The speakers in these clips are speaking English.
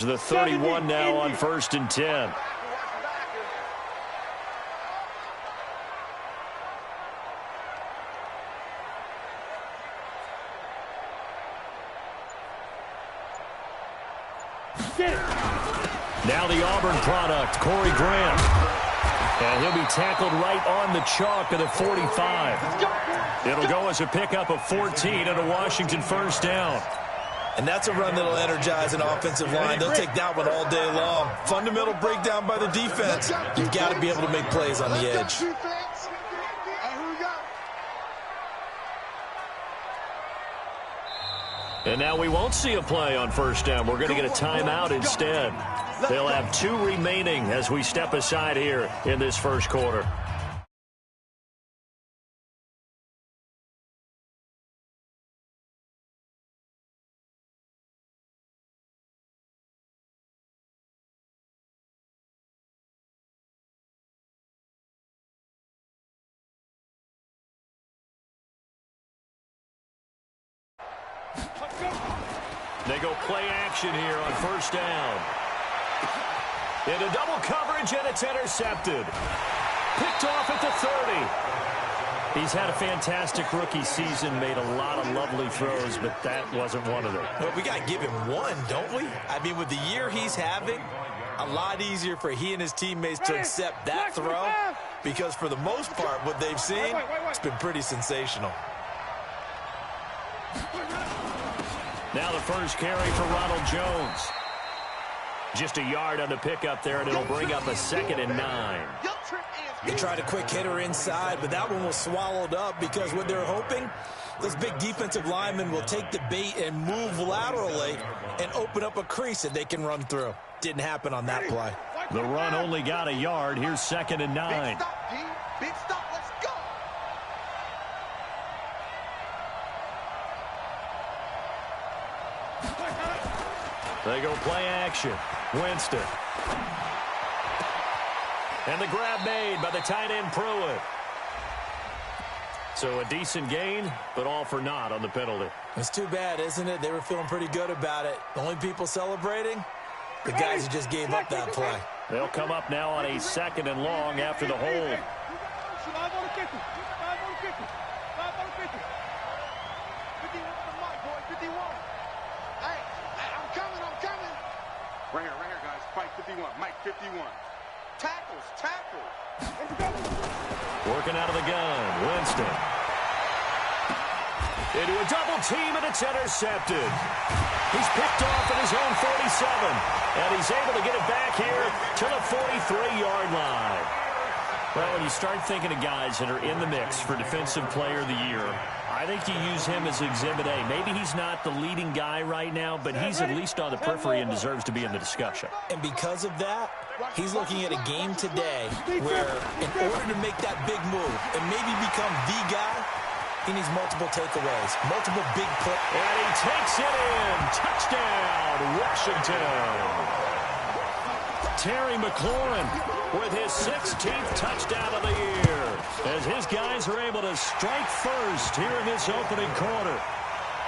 The 31 now on 1st and 10. Now the Auburn product, Corey Graham. And he'll be tackled right on the chalk of the 45. It'll go as a pickup of 14 and a Washington first down. And that's a run that'll energize an offensive line. They'll take that one all day long. Fundamental breakdown by the defense. You've got to be able to make plays on the edge. And now we won't see a play on first down. We're going to get a timeout instead. They'll have 2 remaining as we step aside here in this first quarter. They go play action here on first down. Into double coverage, and it's intercepted. Picked off at the 30. He's had a fantastic rookie season, made a lot of lovely throws, but that wasn't one of them. Well, we got to give him one, don't we? I mean, with the year he's having, a lot easier for he and his teammates to accept that throw, because for the most part, what they've seen, it's been pretty sensational. Now the first carry for Ronald Jones. Just a yard on the pickup there, and it'll bring up a 2nd and 9. They tried a quick hitter inside, but that one was swallowed up because what they're hoping, those big defensive linemen will take the bait and move laterally and open up a crease that they can run through. Didn't happen on that play. The run only got a yard. Here's 2nd and 9. Big stop, G. Big stop. Let's go. They go play action. Winston. And the grab made by the tight end Pruitt. So a decent gain, but all for naught on the penalty. It's too bad, isn't it? They were feeling pretty good about it. The only people celebrating, the guys who just gave up that play. They'll come up now on a 2nd and long after the hold. Right here, guys. Fight 51. Mike 51. Tackles. Working out of the gun. Winston. Into a double team, and it's intercepted. He's picked off at his own 47, and he's able to get it back here to the 43-yard line. Well, when you start thinking of guys that are in the mix for Defensive Player of the Year, I think you use him as Exhibit A. Maybe he's not the leading guy right now, but he's at least on the periphery and deserves to be in the discussion. And because of that, he's looking at a game today where in order to make that big move and maybe become the guy, he needs multiple takeaways, multiple big plays. And he takes it in. Touchdown, Washington. Terry McLaurin with his 16th touchdown of the year as his guys are able to strike first here in this opening quarter.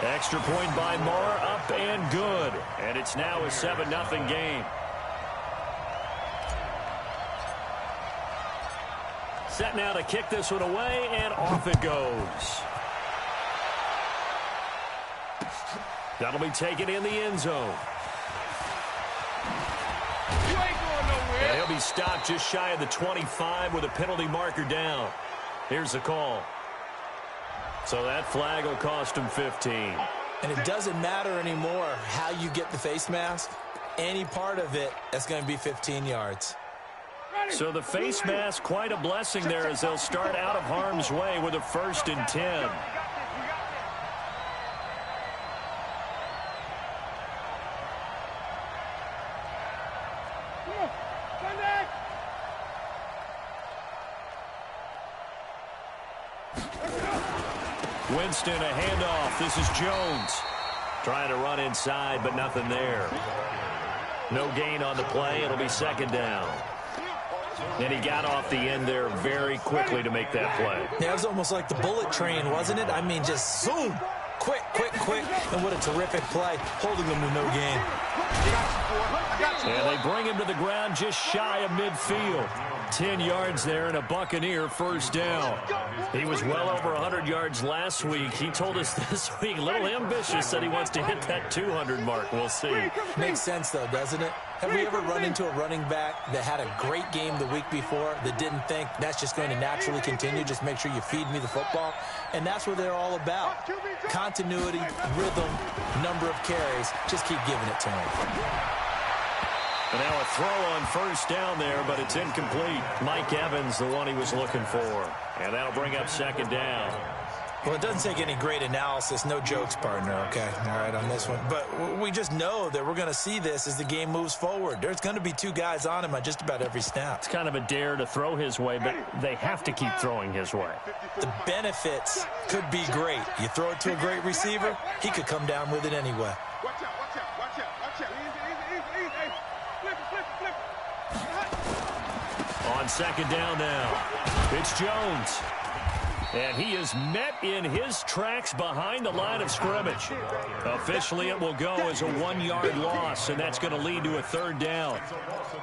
Extra point by Moore, up and good. And it's now a 7-0 game. Set now to kick this one away, and off it goes. That'll be taken in the end zone. And he'll be stopped just shy of the 25 with a penalty marker down. Here's the call. So that flag will cost him 15. And it doesn't matter anymore how you get the face mask. Any part of it, that's going to be 15 yards. So the face mask, quite a blessing there as they'll start out of harm's way with a 1st and 10. Winston, a handoff. This is Jones. Trying to run inside, but nothing there. No gain on the play. It'll be 2nd down. And he got off the end there very quickly to make that play. Yeah, it was almost like the bullet train, wasn't it? I mean, just zoom. Quick. And what a terrific play, holding them to no gain. And they bring him to the ground just shy of midfield. 10 yards there and a Buccaneer first down. He was well over 100 yards last week. He told us this week, a little ambitious, said he wants to hit that 200 mark. We'll see. Makes sense, though, doesn't it? Have we ever run into a running back that had a great game the week before that didn't think that's just going to naturally continue? Just make sure you feed me the football. And that's what they're all about. Continuity, rhythm, number of carries. Just keep giving it to him. And now a throw on first down there, but it's incomplete. Mike Evans, the one he was looking for. And that'll bring up second down. Well, it doesn't take any great analysis. No jokes, partner, okay? All right, on this one. But we just know that we're going to see this as the game moves forward. There's going to be two guys on him on just about every snap. It's kind of a dare to throw his way, but they have to keep throwing his way. The benefits could be great. You throw it to a great receiver, he could come down with it anyway. Watch out, watch out, watch out, watch out. Easy. Flip it. On second down now, it's Jones. And he is met in his tracks behind the line of scrimmage. Officially, it will go as a 1-yard loss, and that's going to lead to a third down.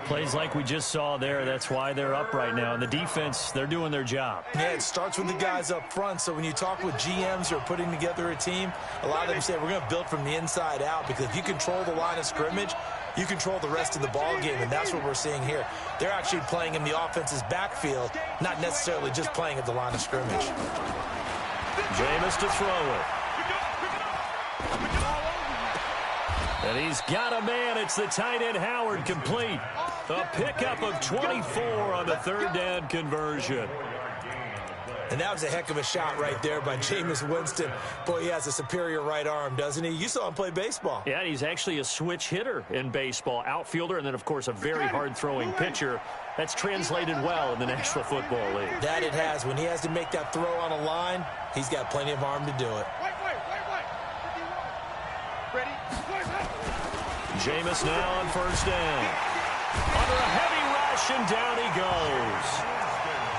Plays like we just saw there, that's why they're up right now. And the defense, they're doing their job. Yeah, it starts with the guys up front. So when you talk with GMs who are putting together a team, a lot of them say we're going to build from the inside out, because if you control the line of scrimmage, you control the rest of the ball game, and that's what we're seeing here. They're actually playing in the offense's backfield, not necessarily just playing at the line of scrimmage. Jameis to throw it. And he's got a man. It's the tight end Howard, complete. A pickup of 24 on the third down conversion. And that was a heck of a shot right there by Jameis Winston. Boy, he has a superior right arm, doesn't he? You saw him play baseball. Yeah, he's actually a switch hitter in baseball. Outfielder, and then, of course, a very hard-throwing pitcher. That's translated well in the National Football League. That it has. When he has to make that throw on a line, he's got plenty of arm to do it. Ready? Jameis now on first down. Under a heavy rush, and down he goes.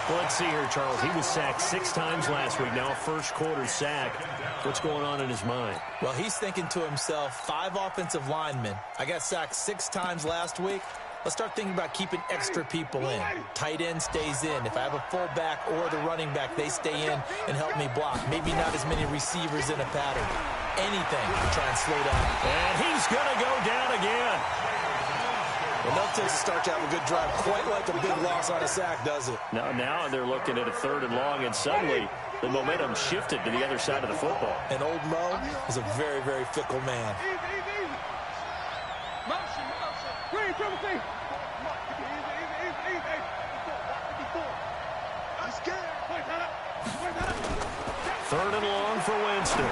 Well, let's see here, Charles. He was sacked 6 times last week. Now a first-quarter sack. What's going on in his mind? Well, he's thinking to himself, 5 offensive linemen. I got sacked 6 times last week. Let's start thinking about keeping extra people in. Tight end stays in. If I have a fullback or the running back, they stay in and help me block. Maybe not as many receivers in a pattern. Anything to try and slow down. And he's going to go down again. Enough to start to have a good drive. Quite like a big loss on a sack, does it? Now they're looking at a 3rd and long, and suddenly the momentum shifted to the other side of the football. And old Mo is a very, very fickle man. Easy. Motion. Green, triple T. Easy. 3rd and long for Winston.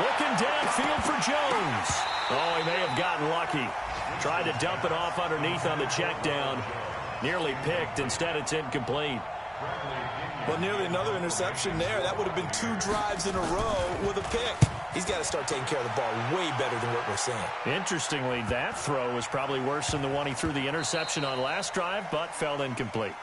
Looking downfield for Jones. Oh, he may have gotten lucky. Tried to dump it off underneath on the check down. Nearly picked. Instead, it's incomplete. Well, nearly another interception there. That would have been 2 drives in a row with a pick. He's got to start taking care of the ball way better than what we're seeing. Interestingly, that throw was probably worse than the one he threw the interception on last drive, but fell incomplete.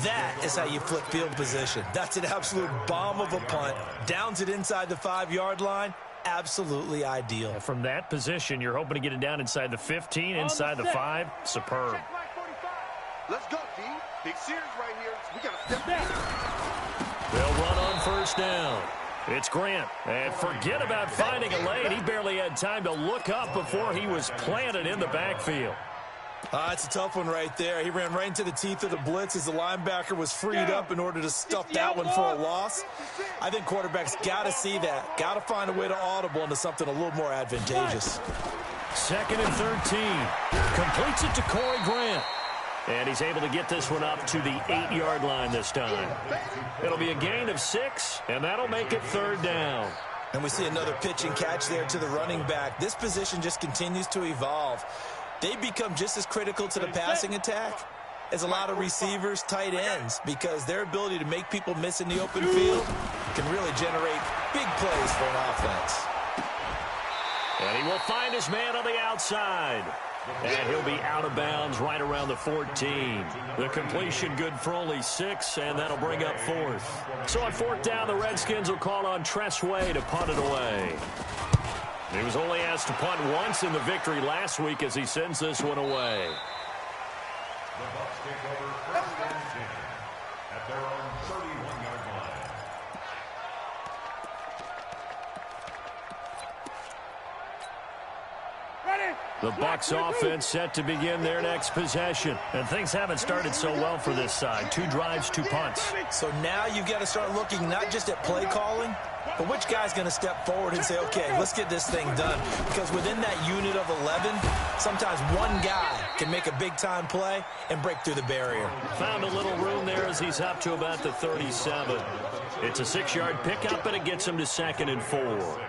That is how you flip field position. That's an absolute bomb of a punt. Downs it inside the 5-yard line. Absolutely ideal. From that position, you're hoping to get it down inside the 15, inside the 5. Superb. Let's go, D. Big series right here. We got to step back. They'll run on first down. It's Grant. And forget about finding a lane. He barely had time to look up before he was planted in the backfield. It's a tough one right there. He ran right into the teeth of the blitz as the linebacker was freed up in order to stuff that one for a loss. I think quarterbacks got to see that. Got to find a way to audible into something a little more advantageous. 2nd and 13. Completes it to Corey Grant. And he's able to get this one up to the 8-yard line this time. It'll be a gain of 6, and that'll make it 3rd down. And we see another pitch and catch there to the running back. This position just continues to evolve. They become just as critical to the passing attack as a lot of receivers, tight ends, because their ability to make people miss in the open field can really generate big plays for an offense. And he will find his man on the outside. And he'll be out of bounds right around the 14. The completion good for only 6, and that'll bring up 4th. So on 4th down, the Redskins will call on Tress Way to punt it away. He was only asked to punt once in the victory last week as he sends this one away. The Bucs take over first and 10 at their own 31-yard line. The Bucs offense set to begin their next possession. And things haven't started so well for this side. 2 drives, 2 punts. So now you've got to start looking not just at play calling, but which guy's going to step forward and say, okay, let's get this thing done. Because within that unit of 11, sometimes one guy can make a big-time play and break through the barrier. Found a little room there as he's up to about the 37. It's a 6-yard pickup, and it gets him to 2nd and 4.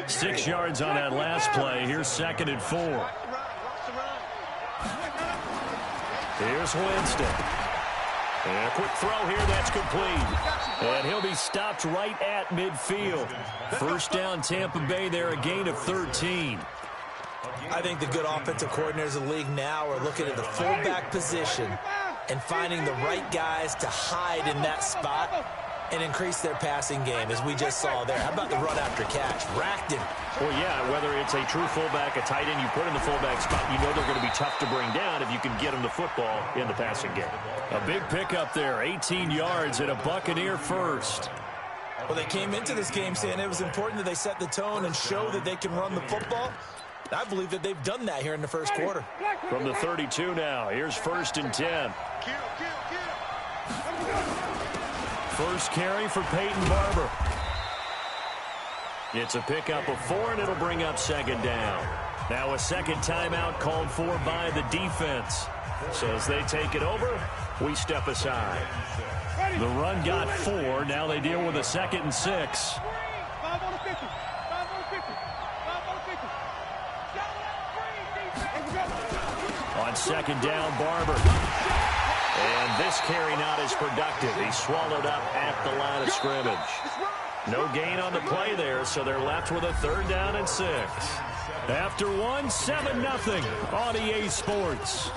6 yards on that last play. Here's 2nd and 4. Here's Winston. And a quick throw here, that's complete. And he'll be stopped right at midfield. First down, Tampa Bay there, a gain of 13. I think the good offensive coordinators of the league now are looking at the fullback position and finding the right guys to hide in that spot and increase their passing game, as we just saw there. How about the run after catch? Racked him. Well, yeah, whether it's a true fullback, a tight end, you put in the fullback spot, you know they're going to be tough to bring down if you can get them the football in the passing game. A big pickup there, 18 yards and a Buccaneer first. Well, they came into this game saying it was important that they set the tone and show that they can run the football. I believe that they've done that here in the first quarter. From the 32 now, here's 1st and 10. First carry for Peyton Barber. It's a pickup of 4, and it'll bring up 2nd down. Now a second timeout called for by the defense. So as they take it over, we step aside. The run got 4. Now they deal with a 2nd and 6. On 2nd down, Barber. And this carry not as productive. He's swallowed up at the line of scrimmage. No gain on the play there, so they're left with a 3rd down and 6. After one, 7-0 on EA Sports.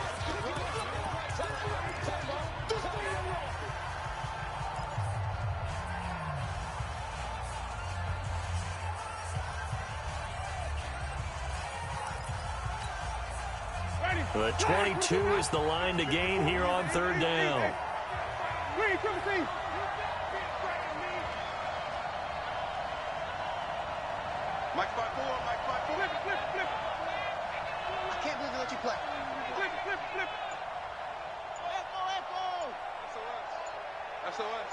The 22 is the line to gain here on 3rd down. Mike 5-4, Mike 5-4. Flip. I can't believe they let you play. Flip. SOS.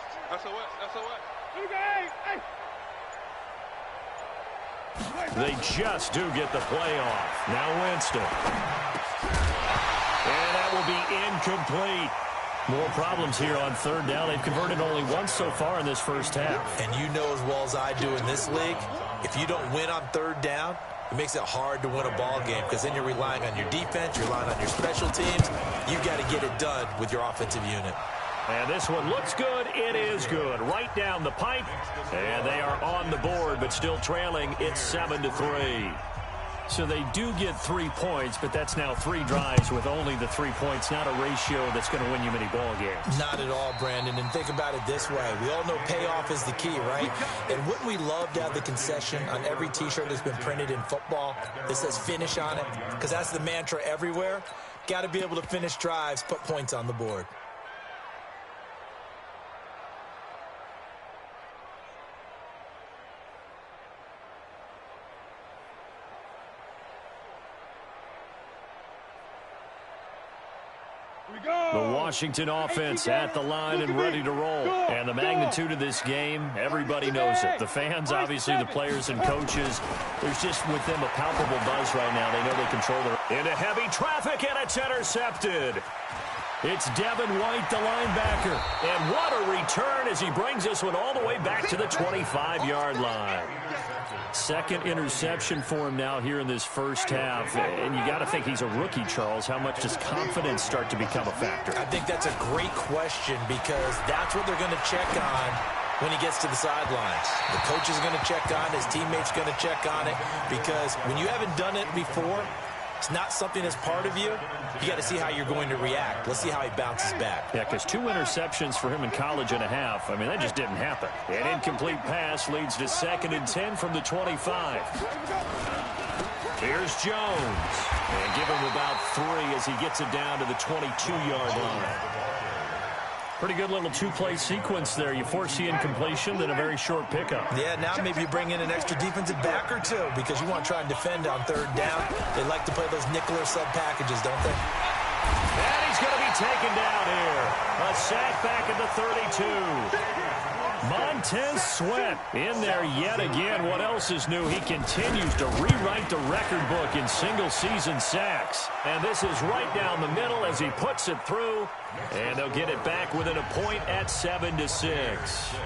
They just do get the play off. Now Winston. And that will be incomplete. More problems here on 3rd down. They've converted only once so far in this first half. And you know as well as I do in this league, if you don't win on 3rd down, it makes it hard to win a ball game because then you're relying on your defense, you're relying on your special teams. You've got to get it done with your offensive unit. And this one looks good. It is good. Right down the pipe. And they are on the board, but still trailing. It's 7-3. So they do get 3 points, but that's now 3 drives with only the 3 points, not a ratio that's going to win you many ball games. Not at all, Brandon. And think about it this way. We all know payoff is the key, right? And wouldn't we love to have the concession on every T-shirt that's been printed in football that says finish on it? Because that's the mantra everywhere. Got to be able to finish drives, put points on the board. The Washington offense at the line and ready to roll. And the magnitude of this game, everybody knows it. The fans, obviously, the players and coaches. There's just with them a palpable buzz right now. They know they control their... Into heavy traffic, and it's intercepted. It's Devin White, the linebacker. And what a return as he brings this one all the way back to the 25-yard line. Second interception for him now here in this first half. And you got to think he's a rookie, Charles. How much does confidence start to become a factor? I think that's a great question because that's what they're going to check on when he gets to the sidelines. The coach is going to check on it. His teammates going to check on it because when you haven't done it before, it's not something that's part of you, you got to see how you're going to react. Let's see how he bounces back. Yeah, because 2 interceptions for him in college and a half. I mean, that just didn't happen. An incomplete pass leads to 2nd and 10 from the 25. Here's Jones. And give him about 3 as he gets it down to the 22-yard line. Pretty good little 2-play sequence there. You force the incompletion, then a very short pickup. Yeah, now maybe you bring in an extra defensive back or 2 because you want to try and defend on 3rd down. They like to play those nickel or sub packages, don't they? And he's going to be taken down here. A sack back at the 32. Montez Sweat in there yet again. What else is new? He continues to rewrite the record book in single-season sacks. And this is right down the middle as he puts it through. And they'll get it back within a point at 7-6.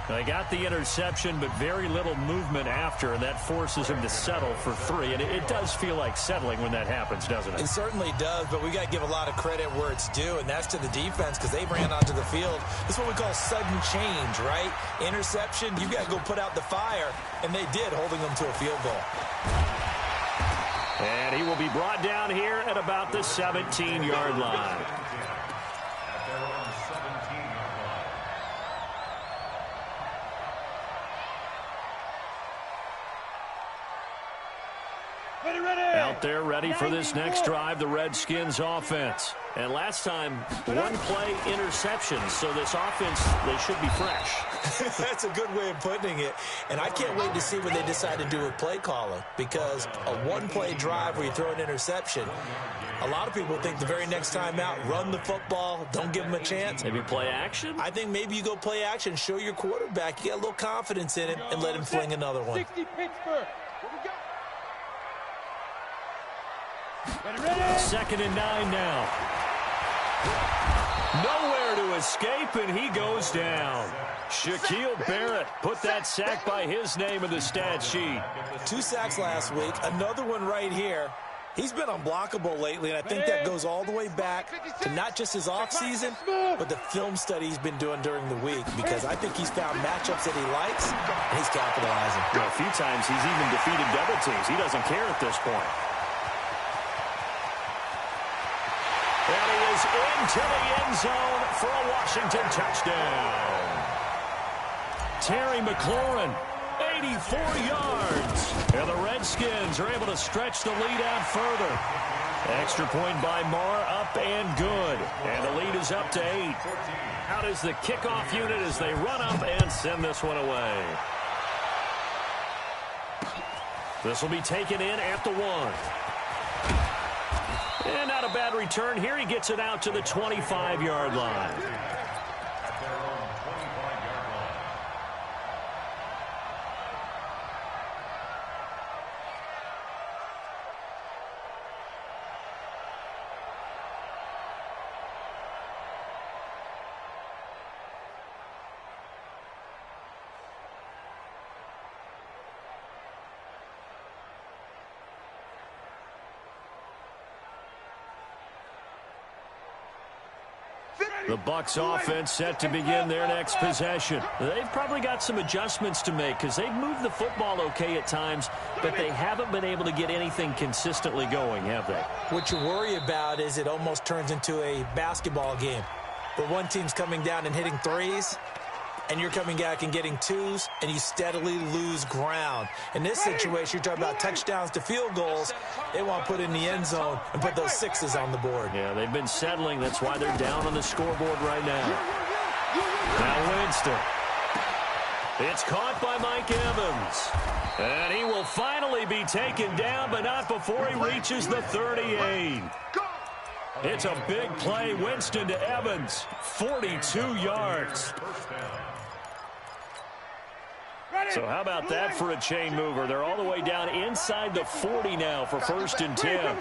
They got the interception, but very little movement after, and that forces him to settle for 3. And it does feel like settling when that happens, doesn't it? It certainly does, but we got to give a lot of credit where it's due, and that's to the defense because they ran onto the field. This is what we call sudden change, right? Interception, you got to go put out the fire, and they did, holding them to a field goal. And he will be brought down here at about the 17-yard line. Out there ready for this next drive, the Redskins offense. And last time, 1-play interception, so this offense, they should be fresh. That's a good way of putting it. And I can't wait to see what they decide to do with play calling, because a 1-play drive where you throw an interception, a lot of people think the very next time out, run the football, don't give them a chance. Maybe play action? I think maybe you go play action, show your quarterback, you got a little confidence in him, and let him fling another one. 60 Pittsburgh. What we got? 2nd and 9 now. Nowhere to escape, and he goes down. Shaquille Barrett put that sack by his name in the stat sheet. 2 sacks last week, another one right here. He's been unblockable lately, and I think that goes all the way back to not just his offseason, but the film study he's been doing during the week, because I think he's found matchups that he likes, and he's capitalizing. Well, a few times he's even defeated double teams. He doesn't care at this point. And he is into the end zone for a Washington touchdown. Terry McLaurin, 84 yards. And the Redskins are able to stretch the lead out further. Extra point by Marr, up and good. And the lead is up to 8. Out is the kickoff unit as they run up and send this one away. This will be taken in at the 1. And not a bad return here. He gets it out to the 25-yard line. The Bucs offense set to begin their next possession. They've probably got some adjustments to make because they've moved the football okay at times, but they haven't been able to get anything consistently going, have they? What you worry about is it almost turns into a basketball game where one team's coming down and hitting 3s, and you're coming back and getting 2s, and you steadily lose ground. In this situation, you're talking about touchdowns to field goals. They want to put in the end zone and put those 6s on the board. Yeah, they've been settling. That's why they're down on the scoreboard right now. Now Winston. It's caught by Mike Evans. And he will finally be taken down, but not before he reaches the 38. It's a big play. Winston to Evans. 42 yards. So how about that for a chain mover? They're all the way down inside the 40 now for 1st and 10.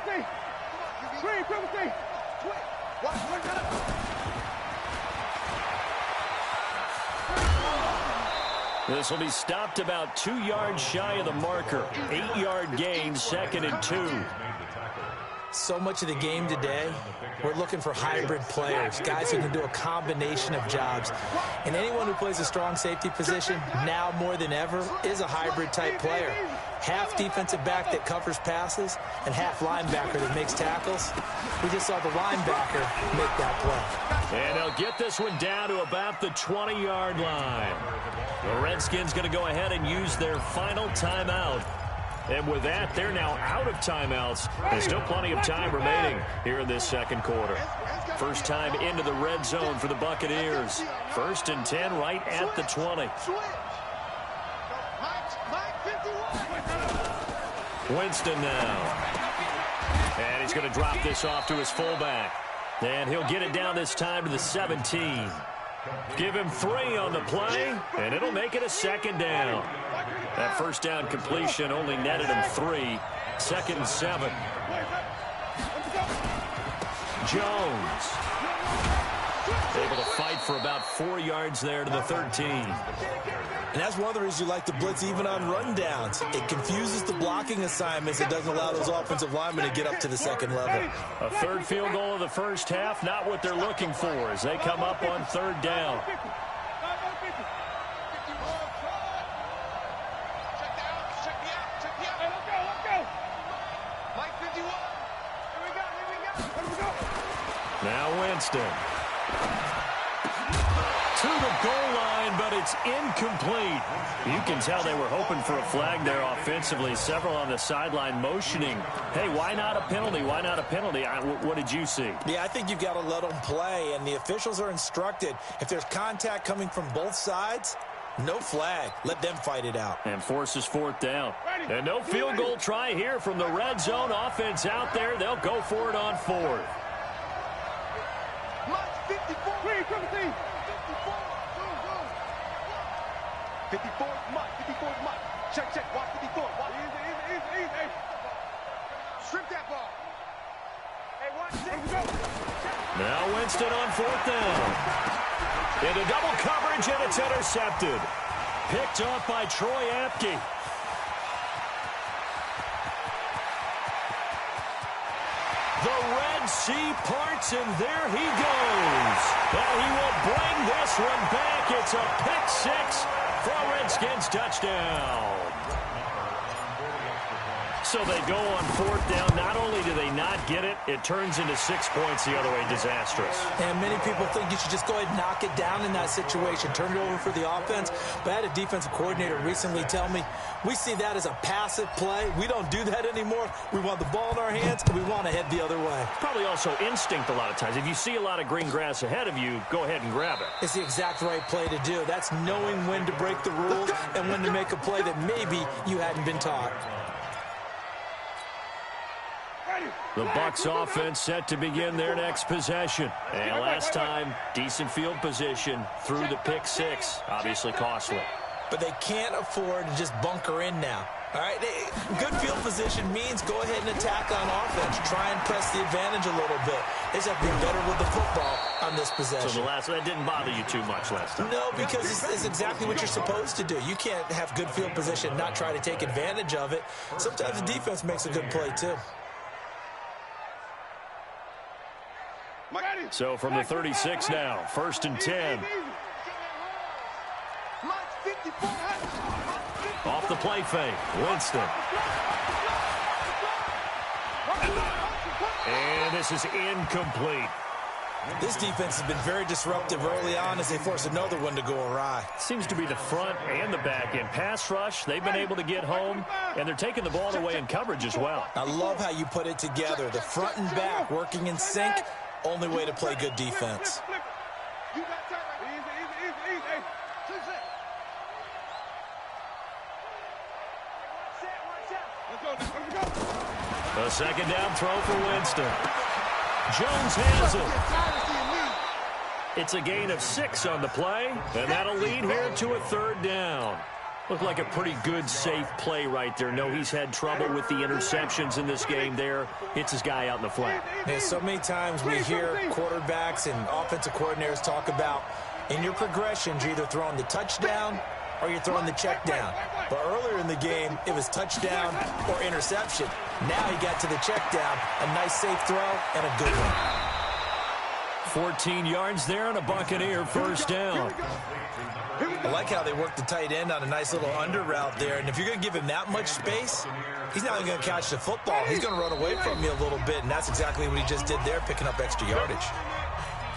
This will be stopped about 2 yards shy of the marker. 8-yard gain, 2nd and 2. so much of the game today, we're looking for hybrid players, guys who can do a combination of jobs. And anyone who plays a strong safety position, now more than ever, is a hybrid-type player. Half defensive back that covers passes and half linebacker that makes tackles. We just saw the linebacker make that play. And they'll get this one down to about the 20-yard line. The Redskins going to go ahead and use their final timeout. And with that, they're now out of timeouts. There's still plenty of time remaining here in this second quarter. First time into the red zone for the Buccaneers. 1st and 10 right at the 20. Winston now. And he's going to drop this off to his fullback. And he'll get it down this time to the 17. Give him 3 on the play, and it'll make it a 2nd down. That first down completion only netted him 3. 2nd and 7. Jones able to fight for about 4 yards there to the 13. And that's one of the reasons you like to blitz even on rundowns. It confuses the blocking assignments. It doesn't allow those offensive linemen to get up to the second level. A 3rd field goal of the first half, not what they're looking for as they come up on 3rd down. Now Winston. To the goal line, but it's incomplete. You can tell they were hoping for a flag there offensively. Several on the sideline motioning. Hey, why not a penalty? Why not a penalty? What did you see? Yeah, I think you've got to let them play, and the officials are instructed. If there's contact coming from both sides, no flag. Let them fight it out. And forces 4th down. And no field goal try here from the red zone offense out there. They'll go for it on 4th. 54 Mike. Check. Watch 54. Watch. Easy. Strip that ball. Hey, watch this. Now Winston on 4th down. Into double coverage, and it's intercepted. Picked off by Troy Apke. The Red Sea parts, and there he goes. Well, he will bring this one back. It's a pick 6 for a Redskins touchdown. So they go on 4th down. Not only do they not get it, it turns into 6 points the other way. Disastrous. And many people think you should just go ahead and knock it down in that situation. Turn it over for the offense. But I had a defensive coordinator recently tell me, we see that as a passive play. We don't do that anymore. We want the ball in our hands, and we want to head the other way. Probably also instinct a lot of times. If you see a lot of green grass ahead of you, go ahead and grab it. It's the exact right play to do. That's knowing when to break the rules and when to make a play that maybe you hadn't been taught. The Bucs offense set to begin their next possession. And last time, decent field position through the pick 6. Obviously costly. But they can't afford to just bunker in now. All right, good field position means go ahead and attack on offense. Try and press the advantage a little bit. They just have to be better with the football on this possession. So that didn't bother you too much last time? No, because it's exactly what you're supposed to do. You can't have good field position and not try to take advantage of it. Sometimes the defense makes a good play, too. So from the 36 now, 1st and 10. Off the play fake, Winston. And this is incomplete. This defense has been very disruptive early on as they force another one to go awry. Seems to be the front and the back end. Pass rush, they've been able to get home, and they're taking the ball away in coverage as well. I love how you put it together. The front and back working in sync. Only way to play good defense. A 2nd down throw for Winston. Jones has it. It's a gain of 6 on the play, and that'll lead here to a 3rd down. Looked like a pretty good, safe play right there. No, he's had trouble with the interceptions in this game there. Hits his guy out in the flat. Yeah, so many times we hear quarterbacks and offensive coordinators talk about in your progressions, you're either throwing the touchdown or you're throwing the check down. But earlier in the game, it was touchdown or interception. Now he got to the check down. A nice safe throw and a good one. 14 yards there and a Buccaneer first down. I like how they work the tight end on a nice little under route there. And if you're going to give him that much space, he's not even going to catch the football. He's going to run away from you a little bit, and that's exactly what he just did there, picking up extra yardage.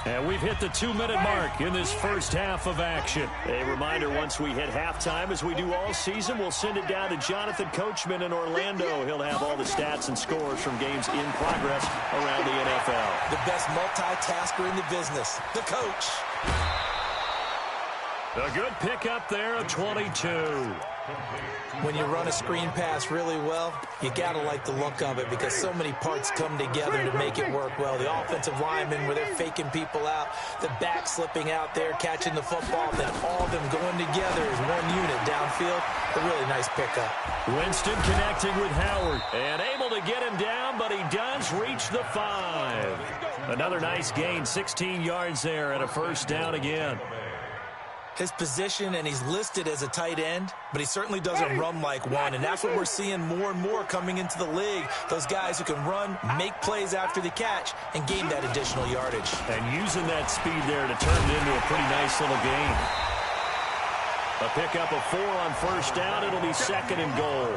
And we've hit the 2-minute mark in this first half of action. A reminder, once we hit halftime, as we do all season, we'll send it down to Jonathan Coachman in Orlando. He'll have all the stats and scores from games in progress around the NFL. The best multitasker in the business, the coach. A good pickup there, a 22. When you run a screen pass really well, you got to like the look of it because so many parts come together to make it work well. The offensive linemen, where they're faking people out, the back slipping out there, catching the football, then all of them going together as one unit downfield. A really nice pickup. Winston connecting with Howard and able to get him down, but he does reach the 5. Another nice gain, 16 yards there and a first down again. His position, and he's listed as a tight end, but he certainly doesn't run like one, and that's what we're seeing more and more coming into the league. Those guys who can run, make plays after the catch, and gain that additional yardage. And using that speed there to turn it into a pretty nice little gain. A pickup of 4 on first down. It'll be second and goal.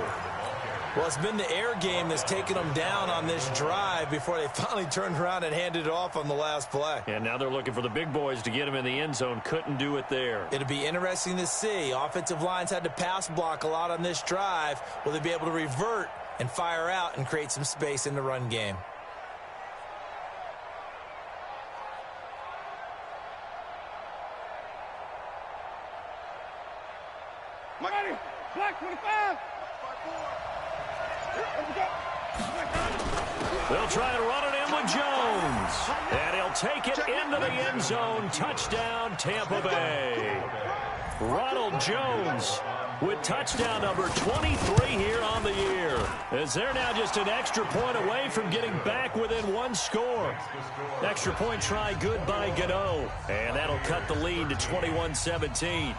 Well, it's been the air game that's taken them down on this drive before they finally turned around and handed it off on the last play. And now they're looking for the big boys to get him in the end zone. Couldn't do it there. It'll be interesting to see. Offensive lines had to pass block a lot on this drive. Will they be able to revert and fire out and create some space in the run game? Black 25. They'll try to run it in with Jones. And he'll take it into the end zone. Touchdown, Tampa Bay. Ronald Jones with touchdown number 23 here on the year. As they're now just an extra point away from getting back within one score. Extra point try good by Gano. And that'll cut the lead to 21-17.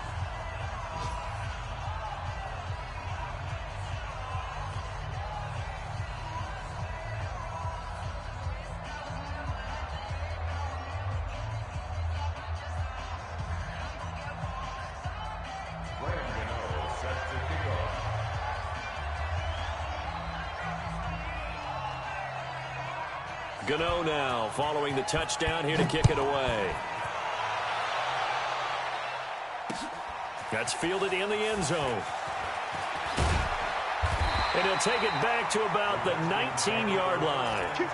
Gano now following the touchdown here to kick it away. That's fielded in the end zone. And he'll take it back to about the 19-yard line.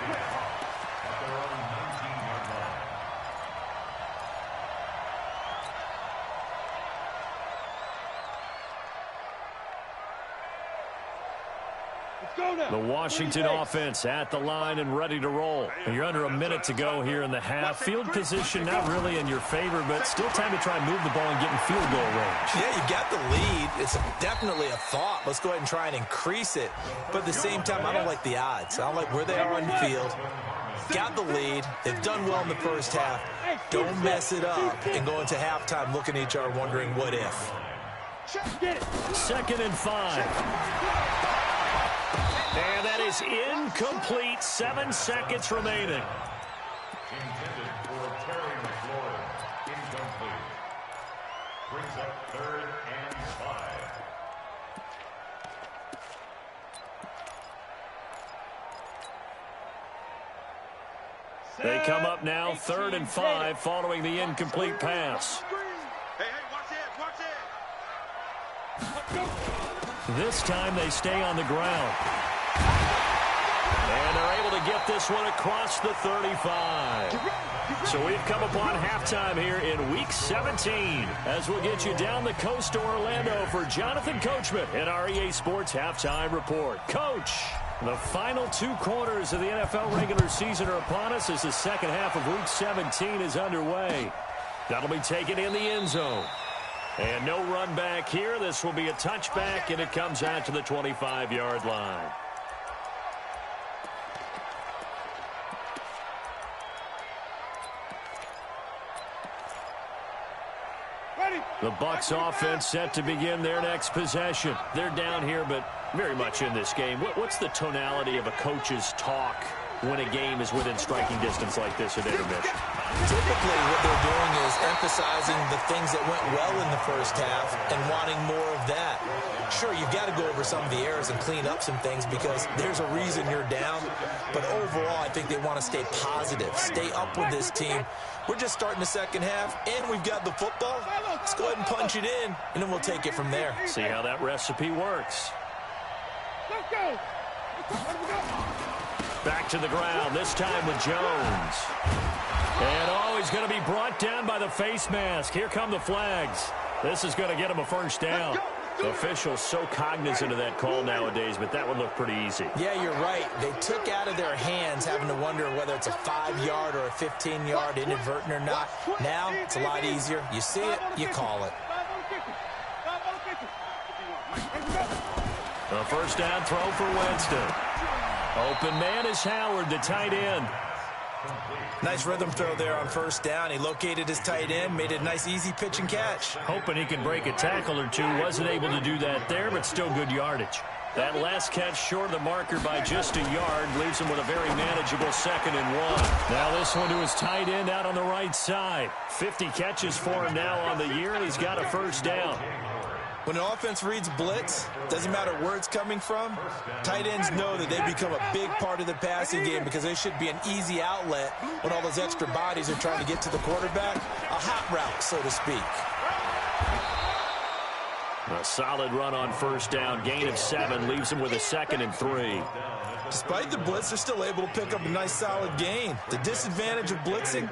The Washington offense at the line and ready to roll. And you're under a minute to go here in the half. Field position not really in your favor, but still time to try and move the ball and get in field goal range. Yeah, you got the lead. It's definitely a thought. Let's go ahead and try and increase it. But at the same time, I don't like the odds. I don't like where they are on the field. Got the lead. They've done well in the first half. Don't mess it up and go into halftime looking at each other wondering what if. 2nd and 5. And that is incomplete. 7 seconds remaining. Intended for Terry McLaurin. Incomplete. Brings up 3rd and 5. They come up now 3rd and 5 following the incomplete pass. Hey, watch it. This time they stay on the ground. And they're able to get this one across the 35. So we've come upon halftime here in Week 17 as we'll get you down the coast to Orlando for Jonathan Coachman in our EA Sports Halftime Report. Coach, the final 2 quarters of the NFL regular season are upon us as the second half of Week 17 is underway. That'll be taken in the end zone. And no run back here. This will be a touchback, and it comes out to the 25-yard line. The Bucs offense set to begin their next possession. They're down here, but Very much in this game. What's the tonality of a coach's talk when a game is within striking distance like this at intermission? Typically, what they're doing is emphasizing the things that went well in the first half and wanting more of that. Sure, you've got to go over some of the errors and clean up some things because there's a reason you're down. But overall, I think they want to stay positive, stay up with this team. We're just starting the second half, and we've got the football. Let's go ahead and punch it in, and then we'll take it from there. See how that recipe works. Let's go. Back to the ground, this time with Jones. And, he's going to be brought down by the face mask. Here come the flags. This is going to get him a first down. Officials so cognizant of that call nowadays, but that would look pretty easy. Yeah, you're right. They took out of their hands having to wonder whether it's a 5-yard or a 15-yard inadvertent or not. Now, it's a lot easier. You see it, you call it. A first down throw for Winston. Open man is Howard, the tight end. Nice rhythm throw there on first down. He located his tight end, made it a nice easy pitch and catch. Hoping he could break a tackle or two. Wasn't able to do that there, but still good yardage. That last catch short of the marker by just a yard leaves him with a very manageable 2nd and 1. Now this one to his tight end out on the right side. 50 catches for him now on the year, and he's got a first down. When an offense reads blitz, doesn't matter where it's coming from, tight ends know that they become a big part of the passing game because they should be an easy outlet when all those extra bodies are trying to get to the quarterback. A hot route, so to speak. A solid run on first down. Gain of 7 leaves him with a 2nd and 3. Despite the blitz, they're still able to pick up a nice solid gain. The disadvantage of blitzing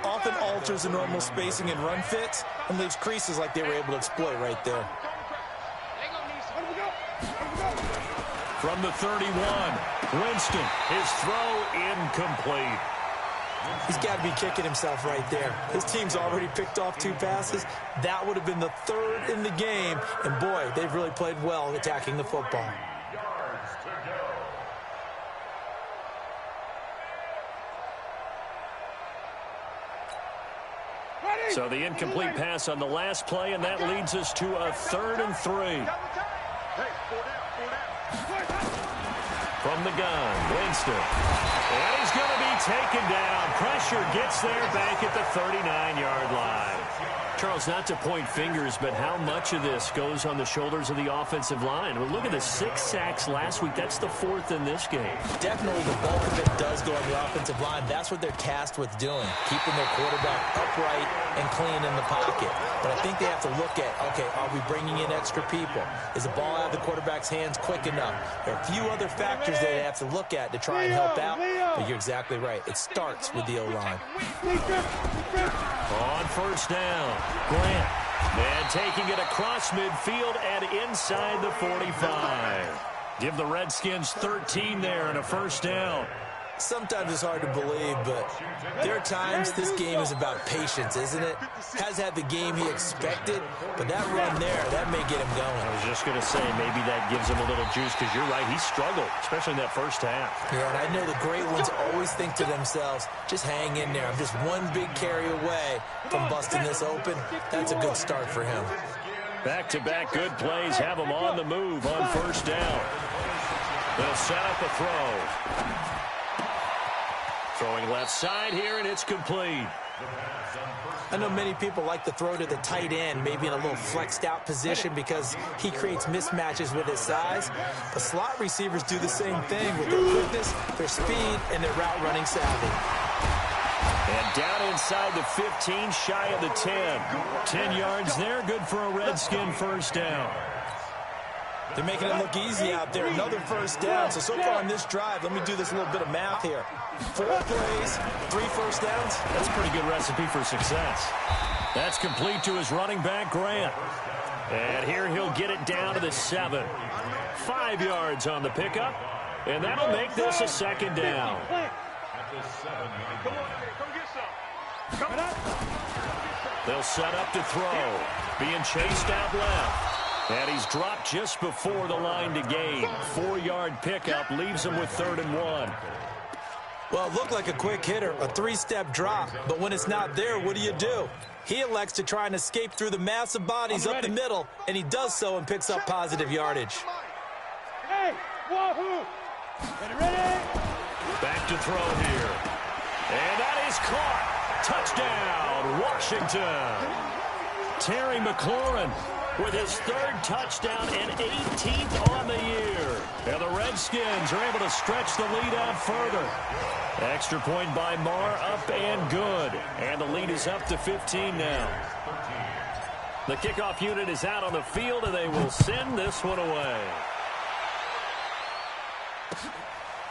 often alters the normal spacing and run fits and leaves creases like they were able to exploit right there. From the 31, Winston, his throw incomplete. He's got to be kicking himself right there. His team's already picked off 2 passes. That would have been the 3rd in the game. And, boy, they've really played well attacking the football. So the incomplete pass on the last play, and that leads us to a 3rd and 3. From the gun, Winston. And he's going to be taken down. Pressure gets there back at the 39-yard line. Charles, not to point fingers, but how much of this goes on the shoulders of the offensive line? Well, look at the 6 sacks last week. That's the 4th in this game. Definitely the bulk of it does go on the offensive line. That's what they're tasked with doing, keeping their quarterback upright and clean in the pocket. But I think they have to look at, okay, are we bringing in extra people? Is the ball out of the quarterback's hands quick enough? There are a few other factors they have to look at to try and help out, but you're exactly right. It starts with the O-line. On first down, Grant. And taking it across midfield and inside the 45. Give the Redskins 13 there and a first down. Sometimes it's hard to believe, but there are times this game is about patience, isn't it? Has had the game he expected, but that run there, that may get him going. I was just going to say, maybe that gives him a little juice, because you're right, he struggled, especially in that first half. Yeah, and I know the great ones always think to themselves, just hang in there. I'm just one big carry away from busting this open. That's a good start for him. Back-to-back good plays have him on the move on first down. They'll set up a throw. Throwing left side here, and it's complete. I know many people like to throw to the tight end, maybe in a little flexed out position because he creates mismatches with his size. But slot receivers do the same thing with their quickness, their speed, and their route running savvy. And down inside the 15, shy of the 10. 10 yards there, good for a Redskin first down. They're making it look easy out there. Another first down. So far on this drive, let me do this little bit of math here. 4 plays, 3 first downs. That's a pretty good recipe for success. That's complete to his running back, Grant. And here he'll get it down to the 7. 5 yards on the pickup. And that'll make this a second down. They'll set up to throw. Being chased out left. And he's dropped just before the line to gain. 4-yard pickup leaves him with 3rd and 1. Well, it looked like a quick hitter, a 3-step drop. But when it's not there, what do? He elects to try and escape through the massive bodies up the middle, and he does so and picks up positive yardage. Back to throw here. And that is caught. Touchdown, Washington. Terry McLaurin with his third touchdown and 18th on the year. And the Redskins are able to stretch the lead out further. Extra point by Marr, up and good. And the lead is up to 15 now. The kickoff unit is out on the field, and they will send this one away.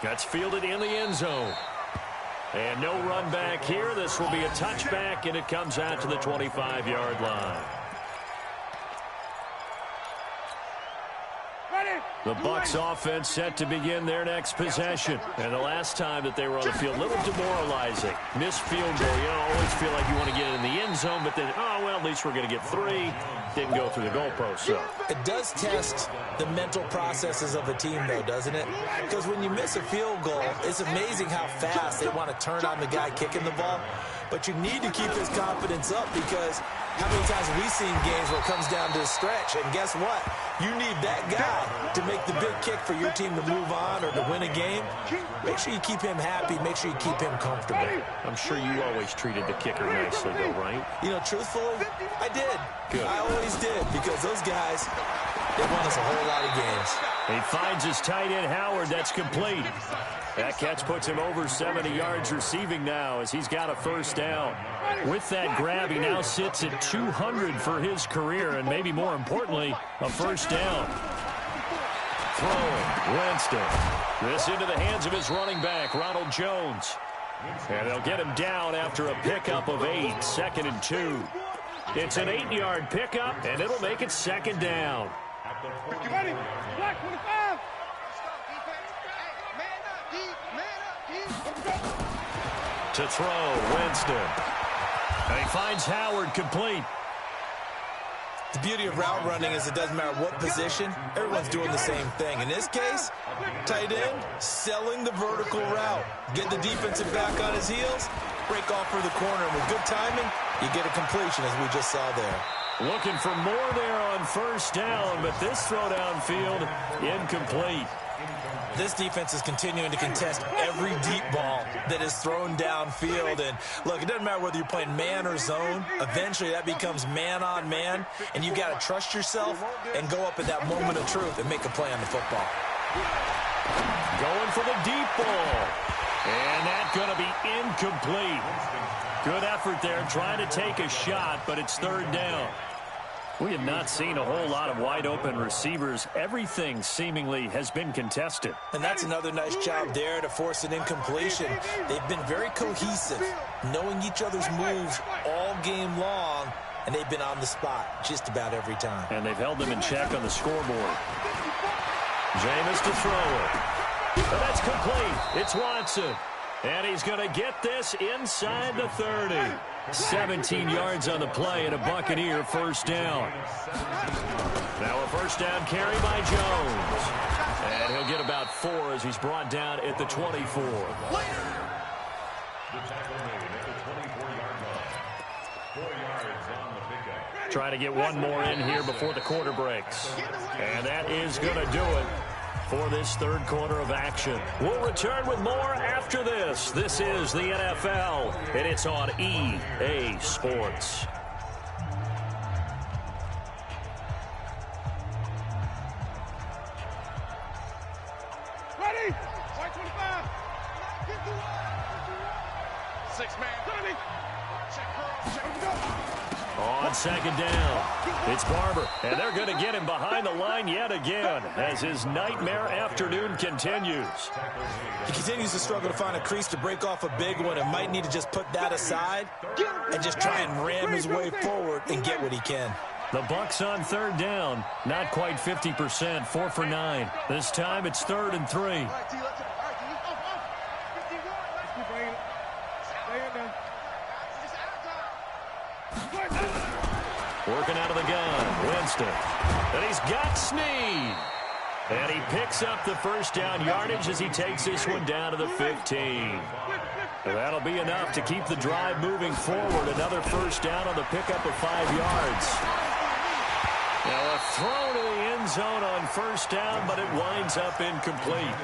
That's fielded in the end zone. And no run back here. This will be a touchback, and it comes out to the 25-yard line. The Bucs offense set to begin their next possession. And the last time that they were on the field, a little demoralizing. Missed field goal. You always feel like you want to get it in the end zone, but then, oh, well, at least we're going to get 3. Didn't go through the goalpost, so. It does test the mental processes of a team, though, doesn't it? Because when you miss a field goal, it's amazing how fast they want to turn on the guy kicking the ball. But you need to keep his confidence up, because how many times have we seen games where it comes down to a stretch, and guess what? You need that guy to make the big kick for your team to move on or to win a game. Make sure you keep him happy. Make sure you keep him comfortable. I'm sure you always treated the kicker nicely, though, right? You know, truthfully, I did. Good. I always did, because those guys, they won us a whole lot of games. He finds his tight end, Howard. That's complete. That catch puts him over 70 yards receiving now as he's got a first down. With that grab, he now sits at 200 for his career, and maybe more importantly, a first down. Throwing, Winston. This into the hands of his running back, Ronald Jones. And they'll get him down after a pickup of 8, 2nd and 2. It's an 8-yard pickup, and it'll make it 2nd down. To throw, Winston. And he finds Howard complete. The beauty of route running is it doesn't matter what position, everyone's doing the same thing. In this case, tight end, selling the vertical route. Get the defensive back on his heels, break off for the corner, and with good timing, you get a completion, as we just saw there. Looking for more there on first down, but this throw downfield, incomplete. This defense is continuing to contest every deep ball that is thrown downfield. And, look, it doesn't matter whether you're playing man or zone. Eventually, that becomes man-on-man, and you've got to trust yourself and go up at that moment of truth and make a play on the football. Going for the deep ball. And that's going to be incomplete. Good effort there, trying to take a shot, but it's 3rd down. We have not seen a whole lot of wide-open receivers. Everything seemingly has been contested. And that's another nice job there to force an incompletion. They've been very cohesive, knowing each other's moves all game long, and they've been on the spot just about every time. And they've held them in check on the scoreboard. Jameis to throw it. But that's complete. It's Watson. And he's going to get this inside the 30. 17 yards on the play and a Buccaneer first down. Now a first down carry by Jones. And he'll get about 4 as he's brought down at the 24. The tackle made at the 24-yard line. 4 yards on the pickup. Trying to get one more in here before the quarter breaks. And that is going to do it for this 3rd quarter of action. We'll return with more after this. This is the NFL, and it's on EA Sports. Ready? 25. 6-man. On 2nd down, it's Barber, and they're going to get him behind the line yet again as his nightmare afternoon continues. He continues to struggle to find a crease to break off a big one and might need to just put that aside and just try and ram his way forward and get what he can. The Bucs on 3rd down, not quite 50%, 4 for 9. This time it's 3rd and 3. Working out of the gun, Winston. And he's got Snead. And he picks up the first down yardage as he takes this one down to the 15. And that'll be enough to keep the drive moving forward. Another first down on the pickup of 5 yards. Now a throw to the end end zone on first down, but it winds up incomplete.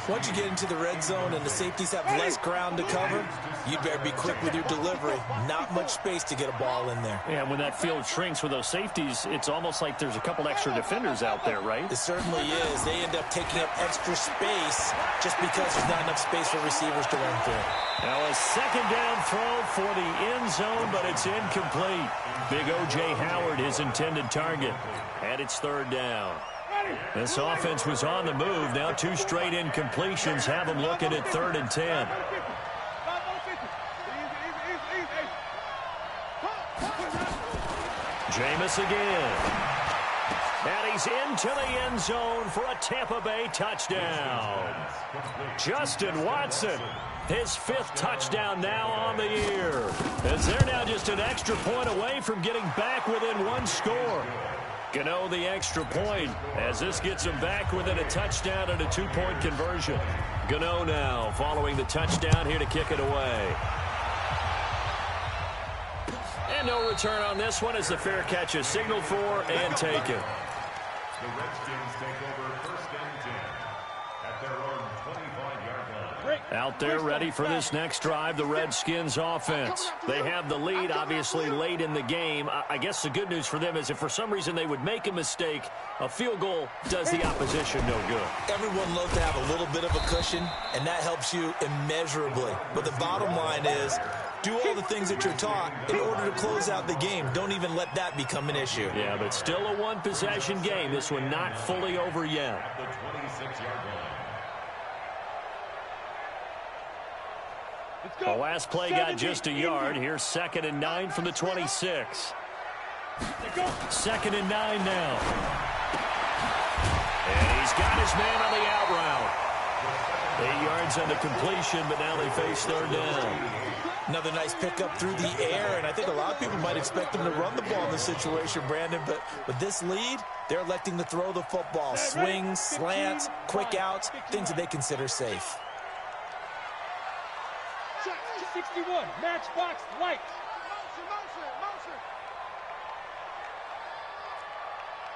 Once you get into the red zone and the safeties have less ground to cover, you better be quick with your delivery. Not much space to get a ball in there. Yeah, when that field shrinks with those safeties, it's almost like there's a couple extra defenders out there, right? It certainly is. They end up taking up extra space just because there's not enough space for receivers to run through. Now a second down throw for the end zone, but it's incomplete. Big O.J. Howard, his intended target. And it's third down. This offense was on the move. Now 2 straight incompletions have them looking at 3rd and 10. Jameis again. And he's into the end zone for a Tampa Bay touchdown. Justin Watson, his 5th touchdown now on the year. As they're now just an extra point away from getting back within 1 score. Gano the extra point as this gets him back within a touchdown and a 2-point conversion. Gano now following the touchdown here to kick it away. And no return on this one as the fair catch is signaled for and taken. The Redskins take over 1st and 10 at their own 25-yard line. Out there ready for this next drive, the Redskins offense. They have the lead, obviously, late in the game. I guess the good news for them is if for some reason they would make a mistake, a field goal does the opposition no good. Everyone loves to have a little bit of a cushion, and that helps you immeasurably. But the bottom line is, do all the things that you're taught in order to close out the game. Don't even let that become an issue. Yeah, but still a one-possession game. This one not fully over yet. At the 26-yard line. The last play got just a yard. Here's 2nd and 9 from the 26. 2nd and 9 now. And he's got his man on the out route. 8 yards on the completion, but now they face 3rd down. Another nice pickup through the air, and I think a lot of people might expect them to run the ball in this situation, Brandon, but with this lead, they're electing to throw the football. Swings, slants, quick outs, things that they consider safe. 61, matchbox light. Motion.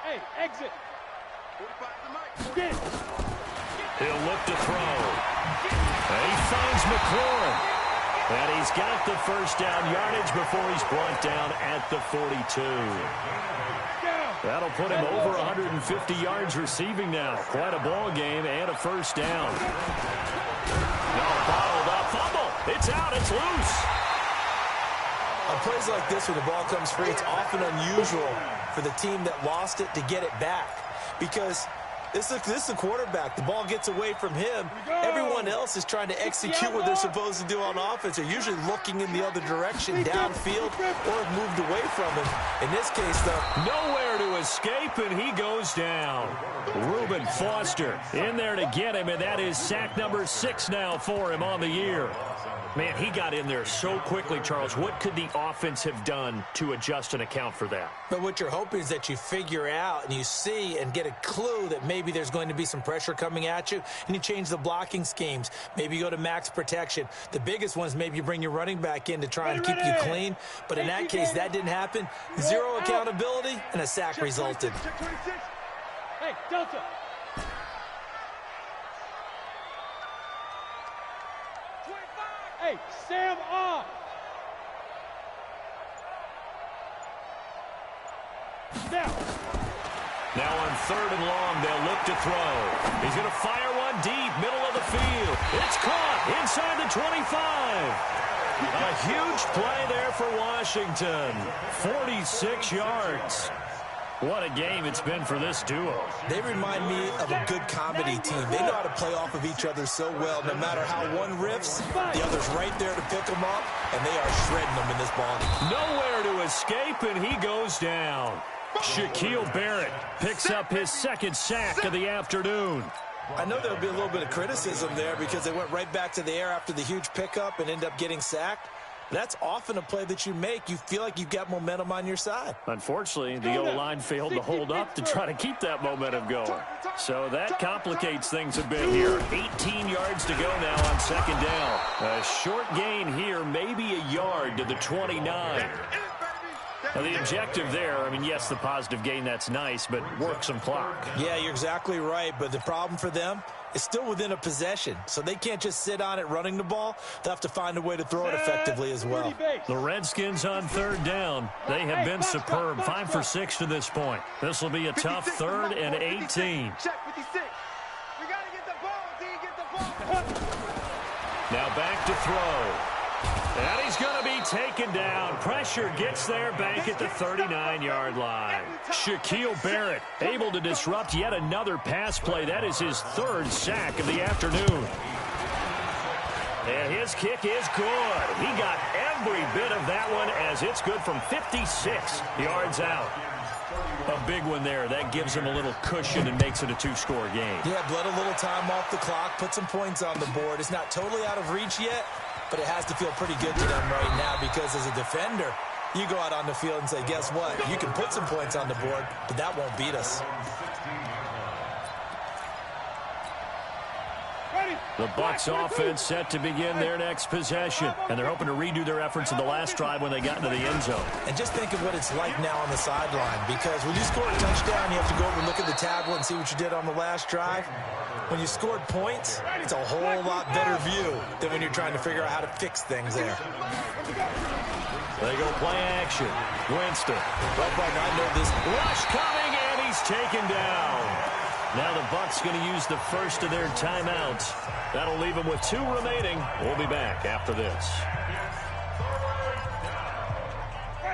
Hey, exit. Get it. He'll look to throw. And he finds McLaurin. And he's got the first down yardage before he's brought down at the 42. That'll put him over 150 yards receiving now. Quite a ball game and a first down. Now bottled up. Fumble. It's out. It's loose. On plays like this, when the ball comes free, it's often unusual for the team that lost it to get it back. Because this is the quarterback. The ball gets away from him. Everyone else is trying to execute what they're supposed to do on offense. They're usually looking in the other direction, downfield, or have moved away from him. In this case, though, nowhere to escape, and he goes down. Reuben Foster in there to get him, and that is sack number 6 now for him on the year. Man, he got in there so quickly, Charles. What could the offense have done to adjust and account for that? But what you're hoping is that you figure out and you see and get a clue that maybe there's going to be some pressure coming at you, and you change the blocking schemes. Maybe you go to max protection. The biggest one is maybe you bring your running back in to try and keep you clean. But in that case, that didn't happen. 0 accountability, and a sack resulted. Hey, Delta. Hey, Sam off. Now on 3rd and long, they'll look to throw. He's going to fire one deep, middle of the field. It's caught inside the 25. A huge play there for Washington. 46 yards. What a game it's been for this duo. They remind me of a good comedy team. They know how to play off of each other so well. No matter how one riffs, the other's right there to pick them up, and they are shredding them in this ball game. Nowhere to escape, and he goes down. Shaquille Barrett picks up his 2nd sack of the afternoon. I know there'll be a little bit of criticism there because they went right back to the air after the huge pickup and end up getting sacked. That's often a play that you make. You feel like you've got momentum on your side. Unfortunately, the O-line failed to hold up to try to keep that momentum going. So that complicates things a bit here. 18 yards to go now on 2nd down. A short gain here, maybe a yard to the 29. Well, the objective there, I mean, yes, the positive gain, that's nice, but work some clock. Yeah, you're exactly right, but the problem for them is still within a possession, so they can't just sit on it running the ball. They'll have to find a way to throw it effectively as well. The Redskins on third down. They have been superb, 5 for 6 to this point. This will be a tough 3rd and 18. Check 56. We got to get the ball, D. Get the ball. Now back to throw. And he's going to be taken down. Pressure gets there back at the 39-yard line. Shaquille Barrett able to disrupt yet another pass play. That is his 3rd sack of the afternoon. And his kick is good. He got every bit of that one as it's good from 56 yards out. A big one there. That gives him a little cushion and makes it a 2-score game. Yeah, bled a little time off the clock, put some points on the board. It's not totally out of reach yet, but it has to feel pretty good to them right now because as a defender, you go out on the field and say, guess what? You can put some points on the board, but that won't beat us. The Bucs offense set to begin their next possession, and they're hoping to redo their efforts in the last drive when they got into the end zone. And just think of what it's like now on the sideline, because when you score a touchdown, you have to go over and look at the tablet and see what you did on the last drive. When you scored points, it's a whole lot better view than when you're trying to figure out how to fix things there. They go play action. Winston. I know this. Rush coming, and he's taken down. Now the Bucs going to use the first of their timeouts. That'll leave them with 2 remaining. We'll be back after this.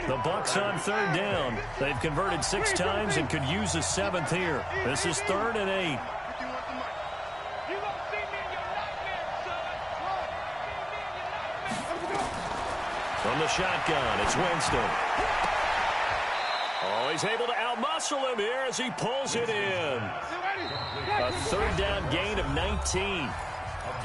The Bucs on 3rd down. They've converted 6 times and could use a 7th here. This is 3rd and 8. From the shotgun, it's Winston. Oh, he's able to outmuscle him here as he pulls it in. A 3rd down gain of 19.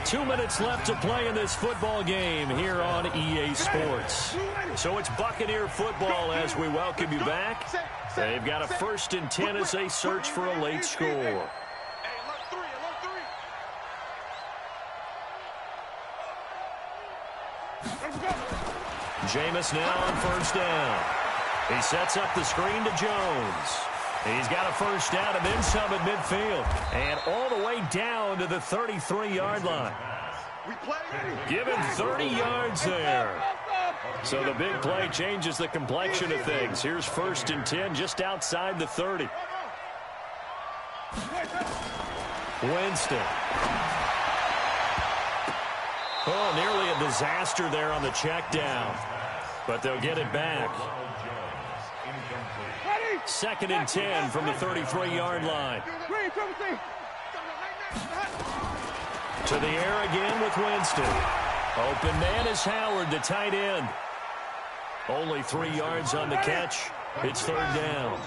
2 minutes left to play in this football game here on EA Sports. So it's Buccaneer football as we welcome you back. They've got a 1st and 10 as they search for a late score. Jameis now on 1st down. He sets up the screen to Jones. He's got a 1st down and then some at midfield. And all the way down to the 33-yard line. Give him 30 yards there. So the big play changes the complexion of things. Here's 1st and 10 just outside the 30. Winston. Oh, nearly a disaster there on the check down. But they'll get it back. 2nd and 10 from the 33-yard line. To the air again with Winston. Open man is Howard, the tight end. Only 3 yards on the catch. It's 3rd down.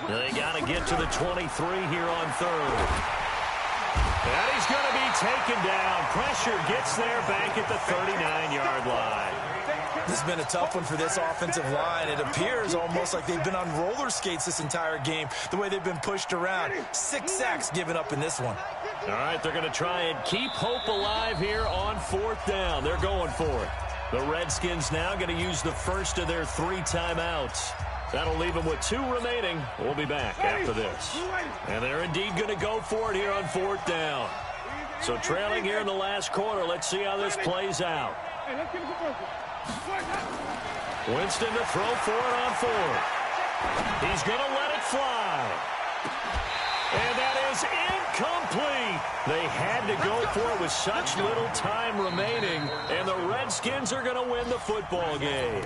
They got to get to the 23 here on 3rd. And he's going to be taken down. Pressure gets there back at the 39-yard line. This has been a tough one for this offensive line. It appears almost like they've been on roller skates this entire game, the way they've been pushed around. 6 sacks given up in this one. All right, they're going to try and keep hope alive here on 4th down. They're going for it. The Redskins now going to use the first of their 3 timeouts. That'll leave them with 2 remaining. We'll be back after this. And they're indeed going to go for it here on 4th down. So trailing here in the last quarter. Let's see how this plays out. Winston to throw for it on 4th. He's going to let it fly. And that is incomplete. They had to go for it with such little time remaining. And the Redskins are going to win the football game.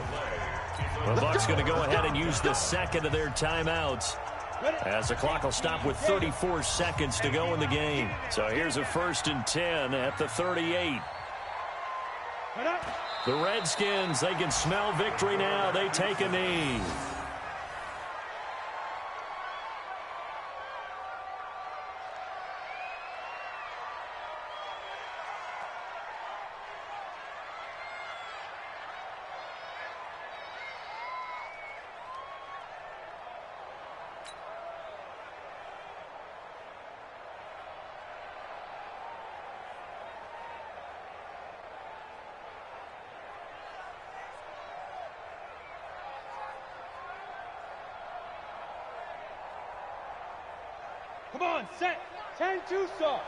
The Bucs going to go ahead and use the 2nd of their timeouts, as the clock will stop with 34 seconds to go in the game. So here's a 1st and 10 at the 38. The Redskins, they can smell victory now. They take a knee. Come on, set. 10-2 saw.